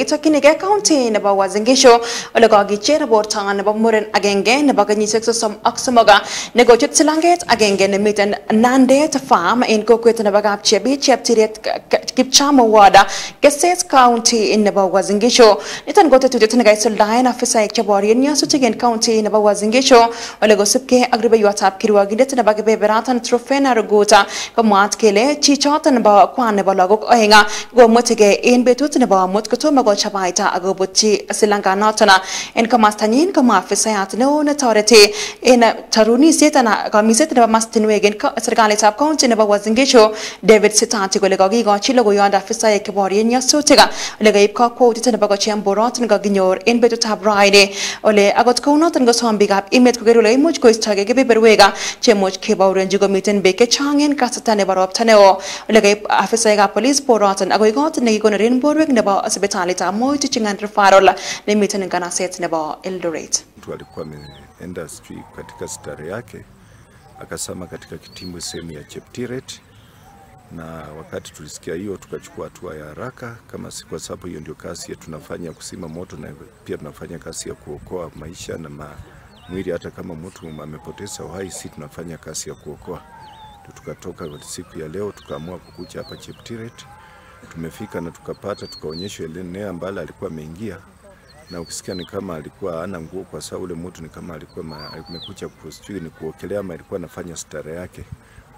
Itokinige county nebo Uasin Gishu ole kokicher borto nebo muren agenge nebo kenyisiek 36 nekochut silanget agenge nemiten Nandet Farm en kokwet nebo Kapchebit Cheptiret Kipchamo Ward Keses County nebo Uasin Gishu. Niton ko tetutiet nekaisuldaen afisaek cheborien nyasutik en county nebo Uasin Gishu ole kosipke ak rubeiwotab kirwokindet nebo kebeberatan Trofena Ruguta komwaat kele chichoton nebo kwan nebo lagok oenga komwetige en betut nebo amut kotomo kochabaita agobutyi silanganoton en komastanyin kama afisayat neo netoreti en tarunisiet ana kamiset nebo mastinwek en serikalitab county nebo Uasin Gishu David Sitati kole kokikochi logoiyot afisaek keborien nyasutik ole kaib kakwautiet nebo kocheng borot nekakinyor en betutab Friday ole agot kounoton kosom biikab emet koker ole imuch koistoge kebeberwek chemuch kebaurenji komiten beek chechang en kasarta nebo ropta neo ole kaib afisaekab police boroton akoi kot nekikonoren borwek nebo sipitalitab Moi Teaching and Referral nemiten nganaset nebo Eldoret. Mtu alikuwa ameenda street katika stare yake akasama katika kitimbwe sehemu ya Cheptiret, na wakati tulisikia hiyo tukachukua hatua ya haraka kama si kwa sababu hiyo ndio kazi yetu tunafanya kusima moto, na pia tunafanya kazi ya kuokoa maisha na mwili. Hata kama mtu amepoteza uhai, si tunafanya kazi ya kuokoa. Tukatoka siku ya leo tukaamua kukuja hapa Cheptiret. Tumefika na tukaonyeshwa ile eneo ambalo alikuwa ameingia, na ukisikia ni kama alikuwa hana nguo kwa sababu ule mtu ni kama alikuwa amekuja ni kuokelea ama alikuwa anafanya stare yake.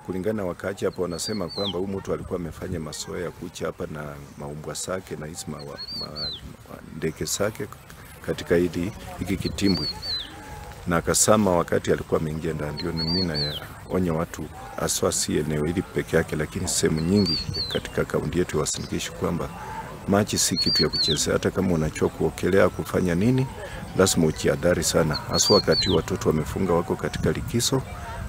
Kulingana wakati hapo wanasema kwamba huyu mtu alikuwa amefanya mazoea ya kuja hapa na maumbwa zake na hizo ndege zake katika hiki kitimbwi, na akasama wakati alikuwa ameingia ndani. Ndio mimi naonya watu aswa si eneo hili peke yake, lakini sehemu nyingi katika kaunti yetu ya Uasin Gishu kwamba maji si kitu ya kuchezea. Hata kama unachoka kuokelea kufanya nini, lazima ujiadari sana, aswa wakati watoto wamefunga wako katika likizo.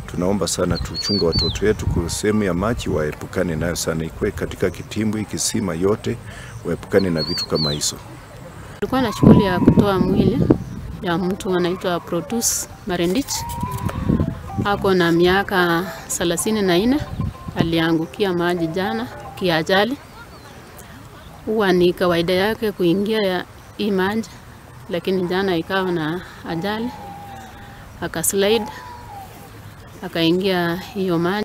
Tunaomba sana tuchunga watoto wetu kwa sehemu ya maji, waepukane nayo sana, ikwe katika kitimbwi, kisima yote waepukane na vitu kama hizo. Tulikuwa na shughuli ya kutoa mwili ya mtu anaitwa Protus Marendich. Ako na miaka 34, aliangukia maji jana kiajali. Huwa ni kawaida yake kuingia hii maji, lakini jana ikawa na ajali, akaslide akaingia hiyo maji.